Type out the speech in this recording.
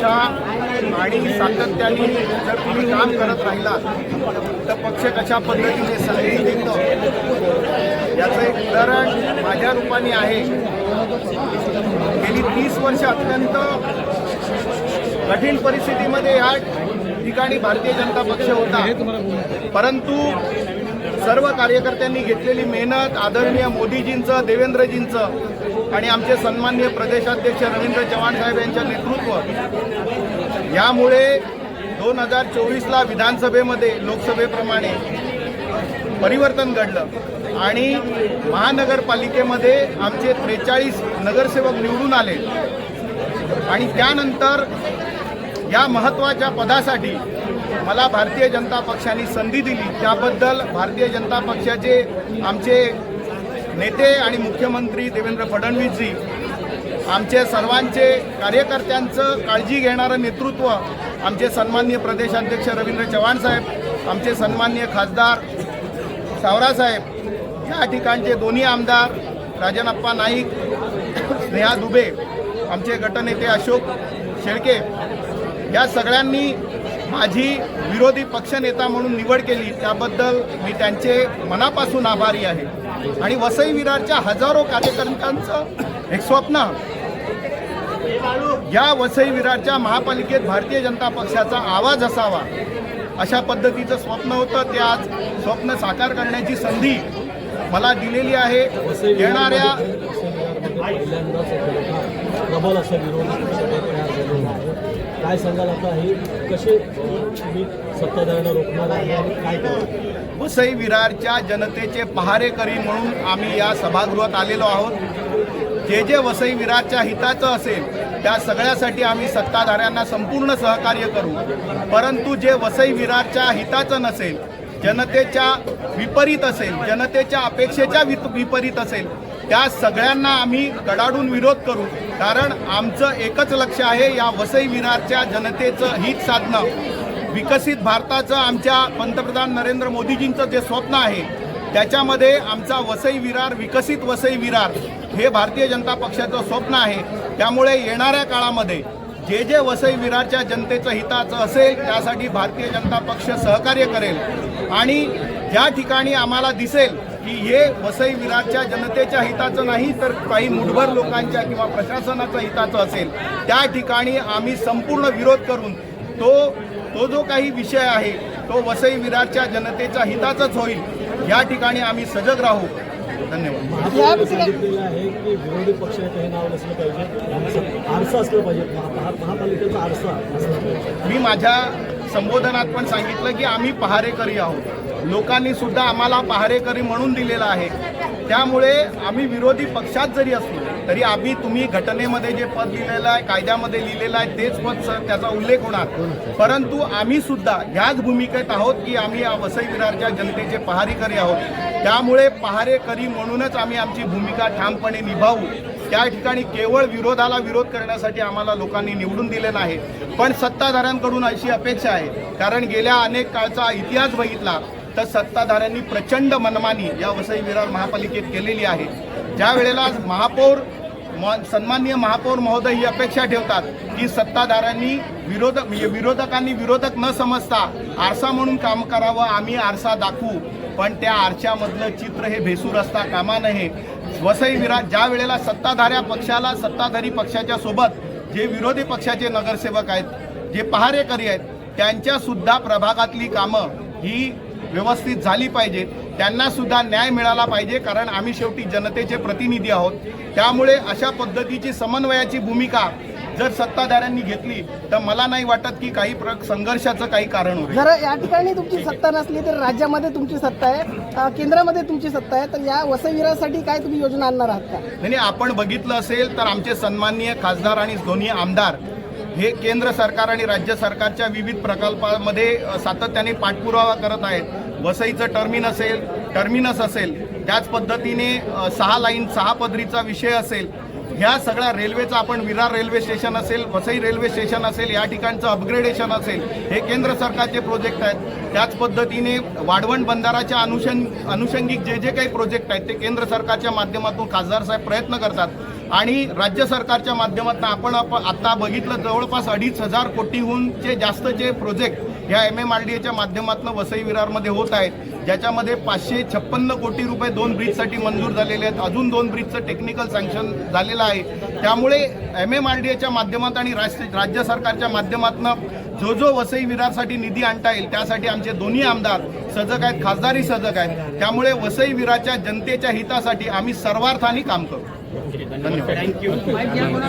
निष्ठा आणि सातत्याने जर तुम्ही काम करत राहिलात तर पक्ष कशा पद्धतीने संधी देतो याचं एक उदाहरण माझ्या रूपाने आहे। गेली 30 वर्ष अत्यंत कठीण परिस्थितीमध्ये या ठिकाणी भारतीय जनता पक्ष होता, परंतु सर्व कार्यकर्त्यांनी घेतलेली मेहनत, आदरणीय मोदीजींचं, देवेंद्रजींचं आणि आमचे सन्माननीय प्रदेशाध्यक्ष रवींद्र चव्हाण साहेब यांच्या नेतृत्व यामुळे 2024ला विधानसभेमध्ये लोकसभेप्रमाणे परिवर्तन घडलं आणि महानगरपालिकेमध्ये आमचे 43 नगरसेवक निवडून आले आणि त्यानंतर या महत्त्वाच्या पदासाठी मला भारतीय जनता पक्षाने संधी दिली। त्याबद्दल भारतीय जनता पक्षाचे आमचे नेते आणि मुख्यमंत्री देवेंद्र फडणवीसजी, आमचे सर्वांचे कार्यकर्त्यांचं काळजी घेणारं नेतृत्व आमचे सन्माननीय प्रदेशाध्यक्ष रवींद्र चव्हाण साहेब, आमचे सन्माननीय खासदार सावरासाहेब, या ठिकाणचे दोन्ही आमदार राजनप्पा नाईक, स्नेहा दुबे, आमचे गटनेते अशोक शेळके, या सगळ्यांनी माझी विरोधी पक्षनेता म्हणून निवड केली। त्याबद्दल मी त्यांचे मनापासून आभारी आहे। आणि वसई विरारच्या हजारो कार्यकर्त्यांचं एक स्वप्न, या वसई विरारच्या महापालिकेत भारतीय जनता पक्षाचा आवाज असावा अशा पद्धतीचं स्वप्न होतं। ते आज स्वप्न साकार करण्याची संधी मला दिलेली आहे। येणाऱ्या काय सांगाल आता हे कसे तुम्ही सत्ताधाऱ्यांना रोखणार आहे आणि काय करणार? वसई विरारच्या जनतेचे पहारेकरी म्हणून आम्ही या सभागृहात आलेलो आहोत। जे जे वसई विरारच्या हिताचं असेल त्या सगळ्यासाठी आम्ही सत्ताधाऱ्यांना संपूर्ण सहकार्य करू, परंतु जे वसई विरारच्या हिताचं नसेल, जनतेच्या विपरीत असेल, जनतेच्या अपेक्षेच्या विपरीत असेल, त्या सगळ्यांना आम्ही कडाडून विरोध करू। कारण आमचं एकच लक्ष आहे, या वसई विरारच्या जनतेचं हित साधणं, विकसित भारताचं आमच्या पंतप्रधान नरेंद्र मोदीजींचं जे स्वप्न आहे त्याच्यामध्ये आमचा वसई विरार, विकसित वसई विरार हे भारतीय जनता पक्षाचं स्वप्न आहे। त्यामुळे येणाऱ्या काळामध्ये जे जे वसई विरारच्या जनतेचं हिताचं असेल त्यासाठी भारतीय जनता पक्ष सहकार्य करेल आणि ज्या ठिकाणी आम्हाला दिसेल की हे वसई विरारच्या जनतेच्या हिताचं नाही तर काही मुठभर लोकांच्या किंवा प्रशासनाचं हिताचं असेल त्या ठिकाणी आम्ही संपूर्ण विरोध करून तो जो काही विषय आहे तो वसई विरारच्या जनतेच्या हिताचंच होईल या ठिकाणी आम्ही सजग राहू। धन्यवाद। सांगितलेलं आहे की विरोधी पक्षाने हे नाव नसलं पाहिजे, आरसा असलं पाहिजे, महापालिकेचा आरसा असला पाहिजे। मी माझ्या संबोधनात पण सांगितलं की आम्ही पहारेकरी आहोत, लोकांनी सुद्धा आम्हाला पहारेकरी म्हणून दिलेला आहे। त्यामुळे आम्ही विरोधी पक्षात जरी असलो तरी आम्ही, तुम्ही घटनेमध्ये जे पद लिहिलेलं आहे, कायद्यामध्ये लिहिलेलं आहे तेच पद त्याचा उल्लेख होणार, परंतु आम्ही सुद्धा ह्याच भूमिकेत आहोत की आम्ही या वसई विरारच्या जनतेचे पहारेकरी आहोत। त्यामुळे पहारेकरी म्हणूनच आम्ही आमची भूमिका ठामपणे निभावू। त्या ठिकाणी केवळ विरोधाला विरोध करण्यासाठी आम्हाला लोकांनी निवडून दिले नाही, पण सत्ताधाऱ्यांकडून अशी अपेक्षा आहे, कारण गेल्या अनेक काळचा इतिहास बघितला तर सत्ताधाऱ्यांनी प्रचंड मनमानी या वसई विरार महापालिकेत केलेली आहे। ज्या वेळेला सन्माननीय महापौर महोदय ही अपेक्षा ठेवतात की सत्ताधाऱ्यांनी विरोधकांनी विरोधक न समजता आरसा म्हणून काम करावं, आम्ही आरसा दाखवू, पण त्या आरशामधलं चित्र हे भेसूर असता कामा नये। वसई विरार ज्या वेळेला सत्ताधारी पक्षाच्या सोबत जे विरोधी पक्षाचे नगरसेवक आहेत, जे पहारेकरी आहेत, त्यांच्यासुद्धा प्रभागातली कामं ही व्यवस्थित झाली पाहिजे, त्यांना सुद्धा न्याय मिळाला पाहिजे, कारण आम्ही शेवटी जनतेचे प्रतिनिधी आहोत। त्यामुळे अशा पद्धतीची समन्वयाची भूमिका जर सत्ताधाऱ्यांनी घेतली तर मला नाही वाटत की काही संघर्षाचं काही कारण होईल। जर या ठिकाणी तुमची सत्ता नसली तर राज्यामध्ये तुमची सत्ता आहे, केंद्रामध्ये तुमची सत्ता आहे, तर या वसई विरारसाठी काय तुम्ही योजना आणणार आहात का? नाही, आपण बघितलं असेल तर आमचे सन्माननीय खासदार आणि दोन्ही आमदार हे केंद्र सरकार आणि राज्य सरकारच्या विविध प्रकल्पांमध्ये सातत्याने पाठपुरावा करत आहेत। वसईचं टर्मिनस असेल, त्याच पद्धतीने 6 पदरीचा विषय असेल, ह्या सगळ्या रेल्वेचा, आपण विरार रेल्वे स्टेशन असेल, वसई रेल्वे स्टेशन असेल, या ठिकाणचं अपग्रेडेशन असेल, हे केंद्र सरकारचे प्रोजेक्ट आहेत। त्याच पद्धतीने वाढवण बंधाराच्या अनुषंगिक जे काही प्रोजेक्ट आहेत ते केंद्र सरकारच्या माध्यमातून खासदार साहेब प्रयत्न करतात। आणि राज्य सरकारच्या माध्यमातून आपण आता बघितलं जवळपास 2,500 कोटीहूनचे जास्तचे प्रोजेक्ट या MMRDAच्या माध्यमातून वसई विरारमध्ये होत आहेत, ज्याच्यामध्ये 556 कोटी रुपये 2 ब्रिजसाठी मंजूर झालेले आहेत. अजून 2 ब्रिजचं टेक्निकल सँक्शन झालेलं आहे. त्यामुळे MMRDAच्या माध्यमातून आणि राज्य सरकारच्या माध्यमातून जो वसई विरारसाठी निधी आणता येईल त्यासाठी आमचे दोन्ही आमदार सजग आहेत, खासदारही सजग आहेत. त्यामुळे वसई विरारच्या जनतेच्या हितासाठी आम्ही सर्वार्थाने काम करू. धन्यवाद.